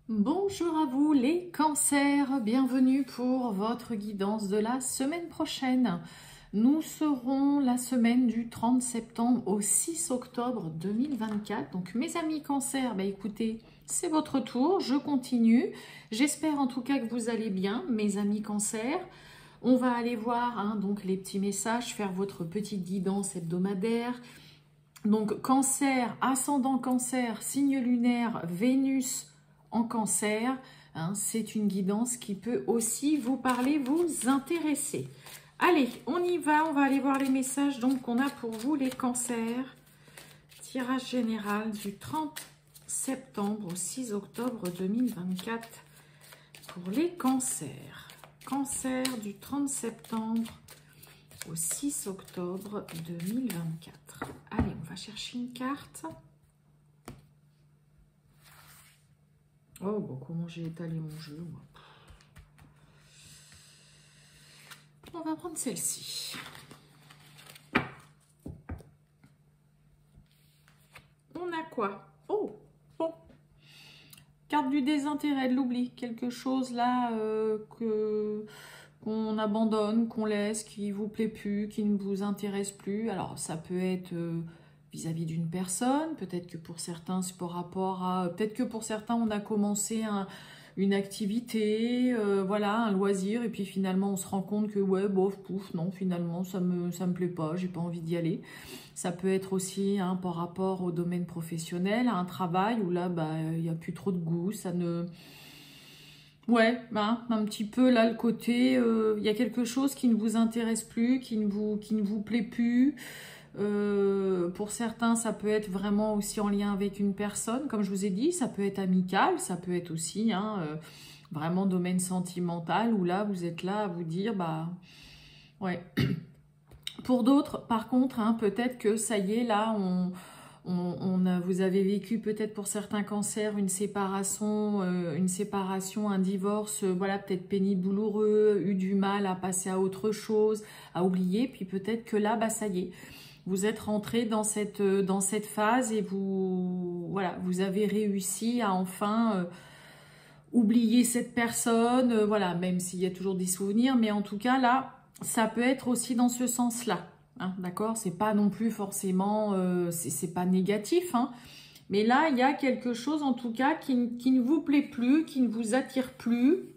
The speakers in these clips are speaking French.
Bonjour à vous les cancers, bienvenue pour votre guidance de la semaine prochaine. Nous serons la semaine du 30 septembre au 6 octobre 2024. Donc mes amis cancers, écoutez, c'est votre tour, je continue. J'espère en tout cas que vous allez bien, mes amis cancers. On va aller voir donc les petits messages, faire votre petite guidance hebdomadaire. Donc cancer, ascendant cancer, signe lunaire, Vénus en cancer, c'est une guidance qui peut aussi vous parler, vous intéresser. Allez, on y va, on va aller voir les messages donc qu'on a pour vous les cancers. Tirage général du 30 septembre au 6 octobre 2024 pour les cancers. Cancer du 30 septembre au 6 octobre 2024. Allez, on va chercher une carte. Oh, bon, comment j'ai étalé mon jeu, moi. On va prendre celle-ci. On a quoi? Oh, bon. Carte du désintérêt, de l'oubli. Quelque chose là qu'on abandonne, qu'on laisse, qui vous plaît plus, qui ne vous intéresse plus. Alors, ça peut être vis-à-vis d'une personne. Peut-être que pour certains, c'est par rapport à... Peut-être que pour certains, on a commencé une activité, voilà, un loisir, et puis finalement on se rend compte que ouais, bof, pouf, non, finalement ça me plaît pas, j'ai pas envie d'y aller. Ça peut être aussi par rapport au domaine professionnel, à un travail où là, il n'y a plus trop de goût, ça ne... Ouais, un petit peu là le côté, il y a quelque chose qui ne vous intéresse plus, qui ne vous plaît plus. Pour certains, ça peut être vraiment aussi en lien avec une personne, comme je vous ai dit, ça peut être amical, ça peut être aussi vraiment domaine sentimental, où là, vous êtes là à vous dire, ouais. Pour d'autres, par contre, peut-être que ça y est, là, vous avez vécu peut-être pour certains cancers une séparation, un divorce, voilà, peut-être pénible, douloureux, eu du mal à passer à autre chose, à oublier, puis peut-être que là, ça y est. Vous êtes rentré dans cette phase et vous avez réussi à enfin oublier cette personne, voilà, même s'il y a toujours des souvenirs, mais en tout cas là, ça peut être aussi dans ce sens-là, d'accord? C'est pas non plus forcément, c'est pas négatif, mais là, il y a quelque chose en tout cas qui ne vous plaît plus, qui ne vous attire plus,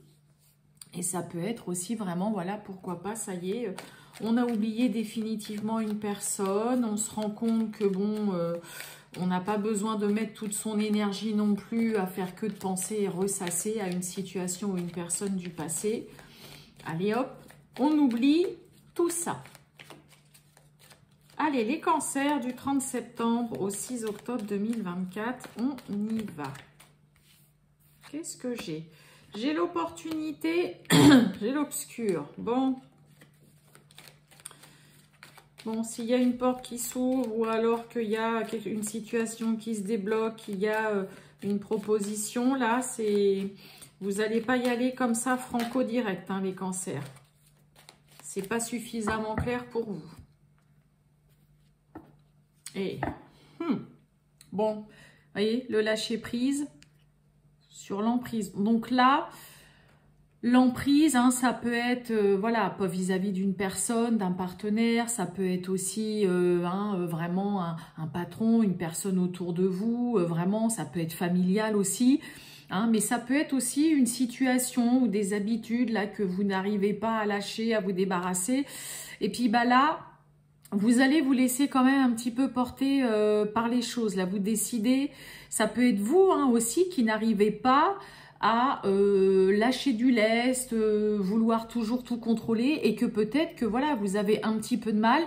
et ça peut être aussi vraiment, voilà, pourquoi pas, ça y est... on a oublié définitivement une personne, on se rend compte que bon, on n'a pas besoin de mettre toute son énergie non plus à faire que de penser et ressasser à une situation ou une personne du passé. Allez hop, on oublie tout ça. Allez, les cancers du 30 septembre au 6 octobre 2024, on y va. Qu'est-ce que j'ai? J'ai l'opportunité, j'ai l'obscur. Bon, s'il y a une porte qui s'ouvre ou alors qu'il y a une situation qui se débloque, il y a une proposition, là, vous n'allez pas y aller comme ça franco-direct, les cancers. C'est pas suffisamment clair pour vous. Et, bon, vous voyez, le lâcher-prise sur l'emprise. Donc là... l'emprise, ça peut être, voilà, pas vis-à-vis d'une personne, d'un partenaire, ça peut être aussi vraiment un patron, une personne autour de vous, vraiment, ça peut être familial aussi, mais ça peut être aussi une situation ou des habitudes là que vous n'arrivez pas à lâcher, à vous débarrasser. Et puis là, vous allez vous laisser quand même un petit peu porter par les choses. Là, vous décidez, ça peut être vous aussi qui n'arrivez pas à lâcher du lest, vouloir toujours tout contrôler et que peut-être que voilà, vous avez un petit peu de mal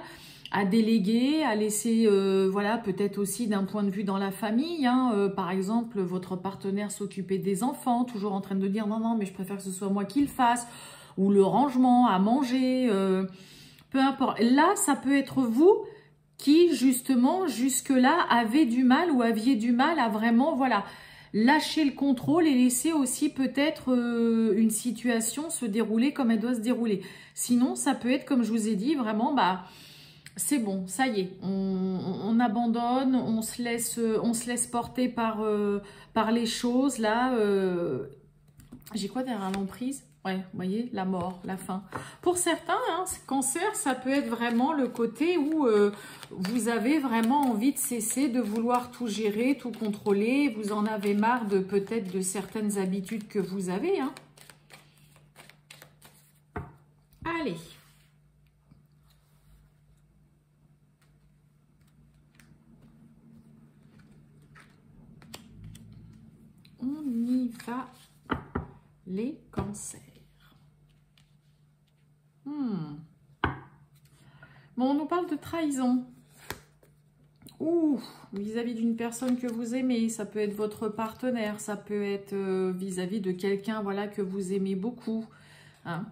à déléguer, à laisser, voilà, peut-être aussi d'un point de vue dans la famille, par exemple, votre partenaire s'occuper des enfants, toujours en train de dire non, mais je préfère que ce soit moi qui le fasse, ou le rangement, à manger, peu importe. Là, ça peut être vous qui, justement, jusque-là, avez du mal ou aviez du mal à vraiment, voilà, lâcher le contrôle et laisser aussi peut-être une situation se dérouler comme elle doit se dérouler. Sinon, ça peut être, comme je vous ai dit, vraiment, c'est bon, ça y est, on abandonne, on se laisse porter par les choses. Là, j'ai quoi derrière l'emprise? Ouais, vous voyez, la mort, la fin. Pour certains, hein, cancer, ça peut être vraiment le côté où vous avez vraiment envie de cesser de vouloir tout gérer, tout contrôler. Vous en avez marre de peut-être de certaines habitudes que vous avez. Hein. Allez. On y va, les cancers. Bon, on nous parle de trahison. Ouh, vis-à-vis d'une personne que vous aimez, ça peut être votre partenaire, ça peut être vis-à-vis de quelqu'un, voilà, que vous aimez beaucoup. Hein.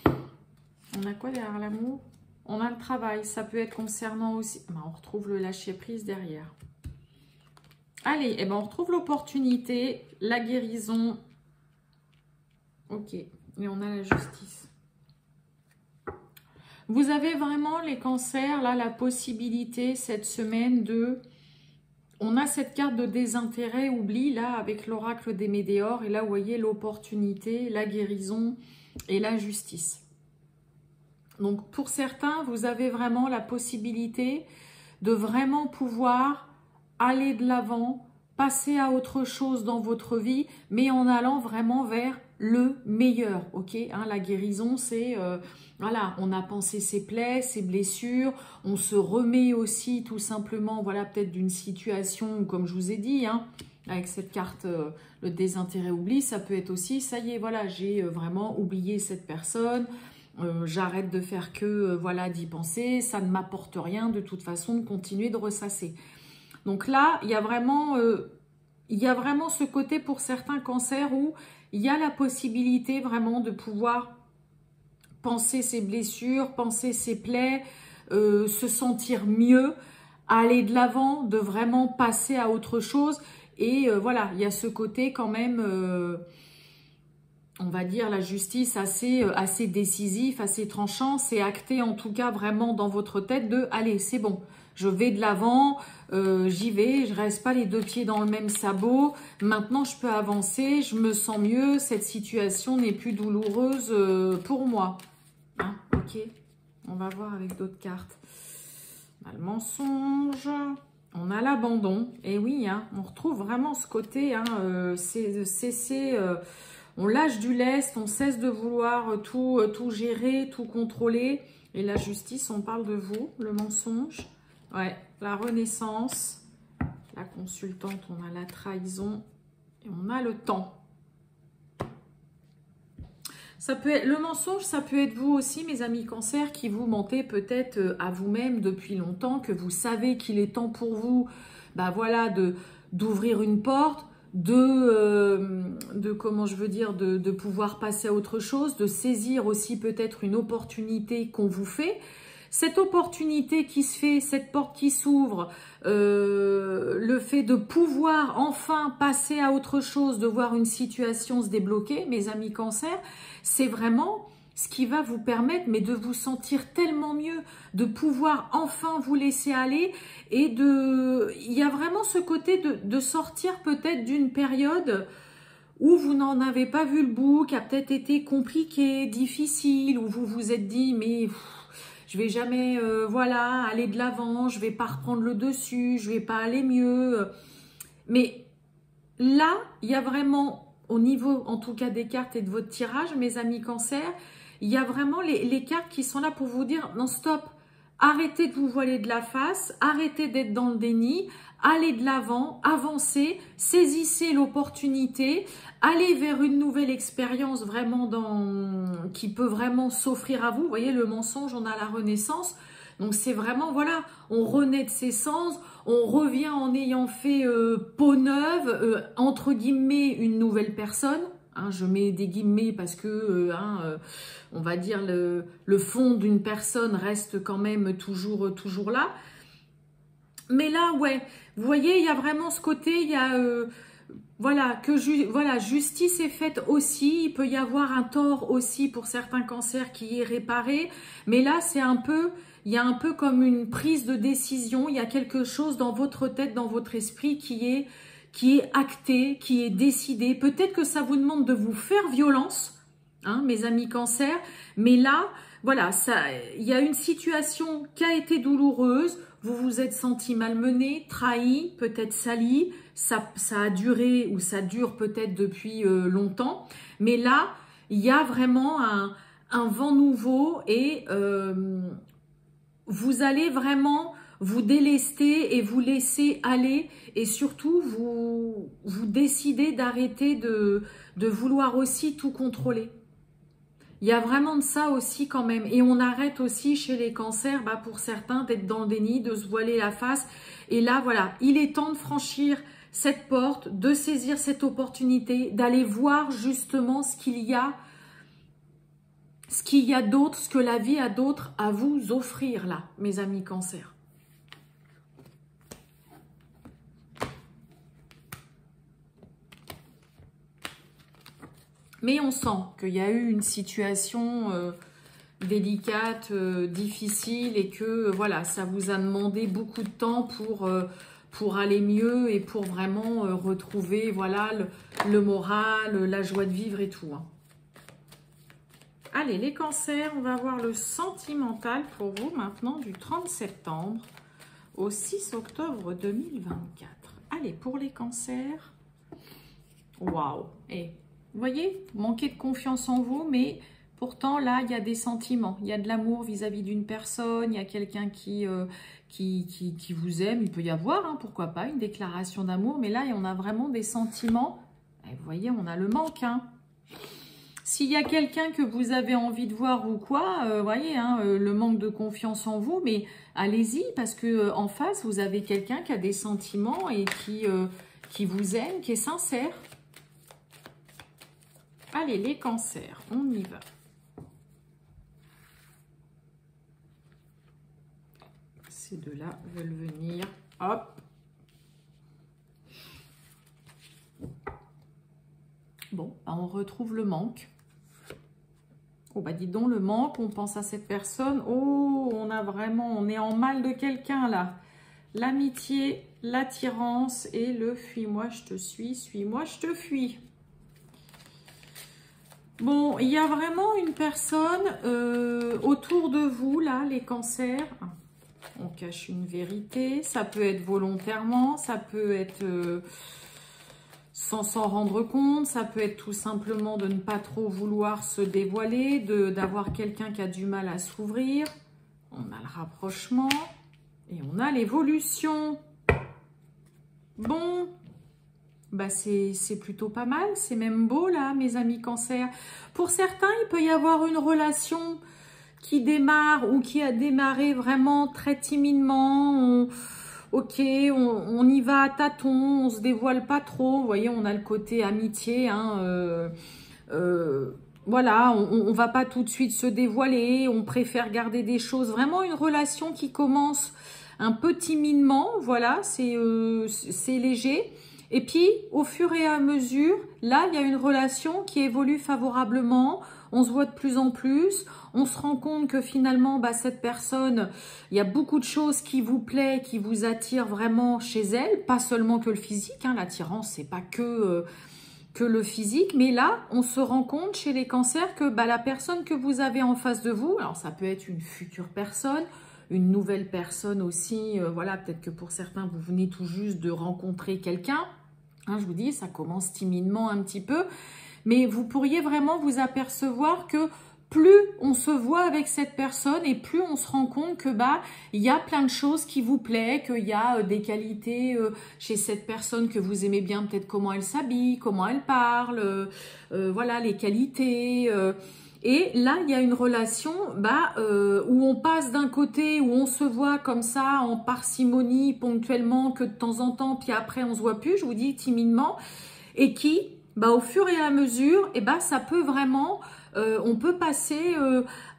On a quoi derrière l'amour? On a le travail, ça peut être concernant aussi... Ben, on retrouve le lâcher-prise derrière. Allez, eh ben, on retrouve l'opportunité, la guérison. Ok, et on a la justice. Vous avez vraiment, les cancers, là, la possibilité, cette semaine, de... On a cette carte de désintérêt, oubli, là, avec l'oracle des météores. Et là, vous voyez l'opportunité, la guérison et la justice. Donc, pour certains, vous avez vraiment la possibilité de vraiment pouvoir aller de l'avant, passer à autre chose dans votre vie, mais en allant vraiment vers le meilleur, ok, hein, la guérison, c'est, voilà, on a pensé ses plaies, ses blessures, on se remet aussi tout simplement, voilà, peut-être d'une situation, comme je vous ai dit, hein, avec cette carte, le désintérêt oubli, ça peut être aussi, ça y est, voilà, j'ai vraiment oublié cette personne, j'arrête de faire que, voilà, d'y penser, ça ne m'apporte rien de toute façon de continuer de ressasser. Donc là, il y a vraiment ce côté pour certains cancers où il y a la possibilité vraiment de pouvoir penser ses blessures, penser ses plaies, se sentir mieux, aller de l'avant, de vraiment passer à autre chose. Et voilà, il y a ce côté quand même, on va dire la justice assez décisif, assez tranchant. C'est acté en tout cas vraiment dans votre tête de « allez, c'est bon ». Je vais de l'avant, j'y vais, je reste pas les deux pieds dans le même sabot. Maintenant, je peux avancer, je me sens mieux, cette situation n'est plus douloureuse pour moi. Hein, ok, on va voir avec d'autres cartes. On a le mensonge, on a l'abandon. Et oui, hein, on retrouve vraiment ce côté, hein, on lâche du lest, on cesse de vouloir tout gérer, tout contrôler. Et la justice, on parle de vous, le mensonge. Ouais, la renaissance, la consultante, on a la trahison et on a le temps. Ça peut être, le mensonge, ça peut être vous aussi, mes amis cancer, qui vous mentez peut-être à vous-même depuis longtemps, que vous savez qu'il est temps pour vous, bah voilà, d'ouvrir une porte, comment je veux dire, de pouvoir passer à autre chose, de saisir aussi peut-être une opportunité qu'on vous fait. Cette opportunité qui se fait, cette porte qui s'ouvre, le fait de pouvoir enfin passer à autre chose, de voir une situation se débloquer, mes amis cancer, c'est vraiment ce qui va vous permettre mais de vous sentir tellement mieux, de pouvoir enfin vous laisser aller et il y a vraiment ce côté de sortir peut-être d'une période où vous n'en avez pas vu le bout, qui a peut-être été compliqué, difficile, où vous vous êtes dit mais... je vais jamais, voilà, aller de l'avant, je vais pas reprendre le dessus, je vais pas aller mieux. Mais là, il y a vraiment, au niveau, en tout cas des cartes et de votre tirage, mes amis cancer, il y a vraiment les cartes qui sont là pour vous dire, non stop, arrêtez de vous voiler de la face, arrêtez d'être dans le déni, allez de l'avant, avancez, saisissez l'opportunité, allez vers une nouvelle expérience vraiment qui peut vraiment s'offrir à vous. Vous voyez, le mensonge, on a la renaissance. Donc c'est vraiment, voilà, on renaît de ses sens, on revient en ayant fait peau neuve, entre guillemets, une nouvelle personne. Hein, je mets des guillemets parce que, on va dire, le fond d'une personne reste quand même toujours là. Mais là, ouais, vous voyez, il y a vraiment ce côté, il y a... voilà, justice est faite aussi. Il peut y avoir un tort aussi pour certains cancers qui est réparé. Mais là, c'est un peu il y a un peu comme une prise de décision, il y a quelque chose dans votre tête, dans votre esprit qui est acté, qui est décidé. Peut-être que ça vous demande de vous faire violence, hein, mes amis Cancer, mais là, voilà, il y a une situation qui a été douloureuse, vous vous êtes senti malmené, trahi, peut-être sali, ça a duré ou ça dure peut-être depuis longtemps, mais là, il y a vraiment un vent nouveau et vous allez vraiment vous délester et vous laisser aller et surtout vous décidez d'arrêter de vouloir aussi tout contrôler. Il y a vraiment de ça aussi quand même. Et on arrête aussi chez les cancers, pour certains, d'être dans le déni, de se voiler la face. Et là, voilà, il est temps de franchir cette porte, de saisir cette opportunité, d'aller voir justement ce qu'il y a d'autre, ce que la vie a d'autre à vous offrir là, mes amis cancers. Mais on sent qu'il y a eu une situation délicate, difficile et que voilà, ça vous a demandé beaucoup de temps pour aller mieux et pour vraiment retrouver voilà, le moral, la joie de vivre et tout. Hein. Allez, les cancers, on va voir le sentimental pour vous maintenant du 30 septembre au 6 octobre 2024. Allez, pour les cancers, waouh! Et vous voyez, manquez de confiance en vous, mais pourtant, là, il y a des sentiments. Il y a de l'amour vis-à-vis d'une personne. Il y a quelqu'un qui vous aime. Il peut y avoir, hein, pourquoi pas, une déclaration d'amour. Mais là, on a vraiment des sentiments. Et vous voyez, on a le manque. Hein. S'il y a quelqu'un que vous avez envie de voir ou quoi, vous voyez, hein, le manque de confiance en vous. Mais allez-y, parce que en face, vous avez quelqu'un qui a des sentiments et qui vous aime, qui est sincère. Allez, les cancers, on y va. Ces deux-là veulent venir. Hop. Bon, on retrouve le manque. Oh, dis donc, le manque, on pense à cette personne. Oh, on est en mal de quelqu'un, là. L'amitié, l'attirance et le fuis-moi, je te suis-moi, je te fuis. Bon, il y a vraiment une personne autour de vous, là, les cancers. On cache une vérité. Ça peut être volontairement, ça peut être sans s'en rendre compte. Ça peut être tout simplement de ne pas trop vouloir se dévoiler, d'avoir quelqu'un qui a du mal à s'ouvrir. On a le rapprochement et on a l'évolution. Bon... c'est plutôt pas mal, c'est même beau là, mes amis cancers. Pour certains, il peut y avoir une relation qui démarre ou qui a démarré vraiment très timidement. On y va à tâtons, on se dévoile pas trop. Vous voyez, on a le côté amitié. Hein, voilà, on va pas tout de suite se dévoiler, on préfère garder des choses. Vraiment une relation qui commence un peu timidement, voilà, c'est léger. Et puis, au fur et à mesure, là, il y a une relation qui évolue favorablement. On se voit de plus en plus. On se rend compte que finalement, cette personne, il y a beaucoup de choses qui vous plaisent, qui vous attirent vraiment chez elle. Pas seulement que le physique. Hein. L'attirance, c'est pas que le physique. Mais là, on se rend compte chez les cancers que la personne que vous avez en face de vous, alors ça peut être une future personne, une nouvelle personne aussi. Voilà, peut-être que pour certains, vous venez tout juste de rencontrer quelqu'un. Hein, je vous dis, ça commence timidement un petit peu, mais vous pourriez vraiment vous apercevoir que plus on se voit avec cette personne et plus on se rend compte que il y a plein de choses qui vous plaisent, qu'il y a des qualités chez cette personne que vous aimez bien, peut-être comment elle s'habille, comment elle parle, voilà les qualités. Et là, il y a une relation où on passe d'un côté, où on se voit comme ça, en parcimonie, ponctuellement, que de temps en temps, puis après, on se voit plus, je vous dis timidement, et qui, au fur et à mesure, ça peut vraiment, on peut passer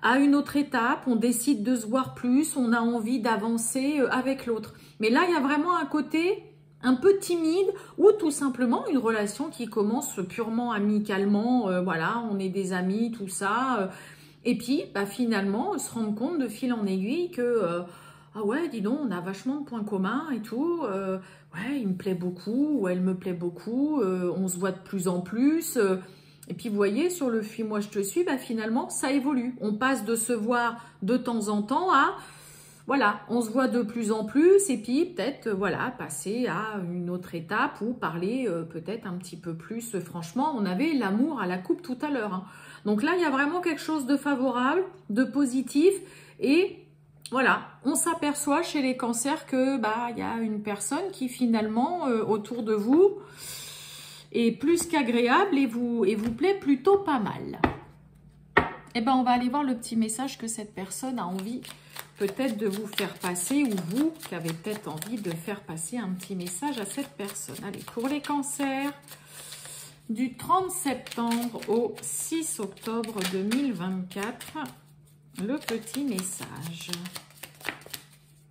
à une autre étape, on décide de se voir plus, on a envie d'avancer avec l'autre. Mais là, il y a vraiment un côté un peu timide ou tout simplement une relation qui commence purement amicalement, voilà, on est des amis, tout ça, Et puis, bah, finalement, se rendre compte de fil en aiguille que, ah ouais, dis donc, on a vachement de points communs et tout. Ouais, il me plaît beaucoup, ou elle me plaît beaucoup, on se voit de plus en plus. Et puis, vous voyez, sur le Fuis-moi, je te suis, bah, finalement, ça évolue. On passe de se voir de temps en temps à, voilà, on se voit de plus en plus. Et puis, peut-être, voilà, passer à une autre étape ou parler peut-être un petit peu plus. Franchement, on avait l'amour à la coupe tout à l'heure, hein. Donc là, il y a vraiment quelque chose de favorable, de positif. Et voilà, on s'aperçoit chez les cancers que bah, y a une personne qui finalement, autour de vous, est plus qu'agréable et vous plaît plutôt pas mal. Eh ben, on va aller voir le petit message que cette personne a envie peut-être de vous faire passer, ou vous qui avez peut-être envie de faire passer un petit message à cette personne. Allez, pour les cancers, du 30 septembre au 6 octobre 2024, le petit message.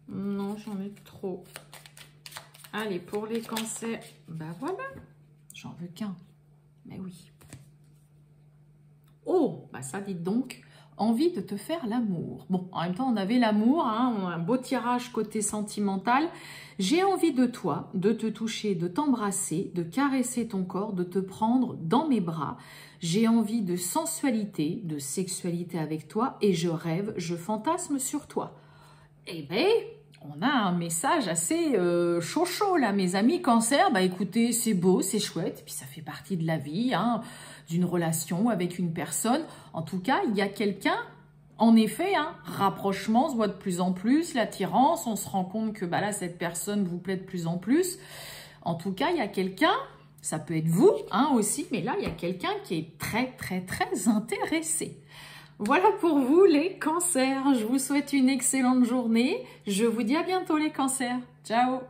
Non, j'en ai trop. Allez, pour les cancers, ben voilà, j'en veux qu'un. Mais oui. Oh, bah ça, dites donc, envie de te faire l'amour. Bon, en même temps, on avait l'amour, hein, on a un beau tirage côté sentimental. J'ai envie de toi, de te toucher, de t'embrasser, de caresser ton corps, de te prendre dans mes bras. J'ai envie de sensualité, de sexualité avec toi et je rêve, je fantasme sur toi. Eh bien, on a un message assez chaud là, mes amis cancer. Bah écoutez, c'est beau, c'est chouette, puis ça fait partie de la vie, hein, d'une relation avec une personne. En tout cas, il y a quelqu'un, en effet, hein, rapprochement, on se voit de plus en plus, l'attirance, on se rend compte que bah là, cette personne vous plaît de plus en plus. En tout cas, il y a quelqu'un, ça peut être vous hein, aussi, mais là, il y a quelqu'un qui est très, très, très intéressé. Voilà pour vous les cancers. Je vous souhaite une excellente journée. Je vous dis à bientôt les cancers. Ciao!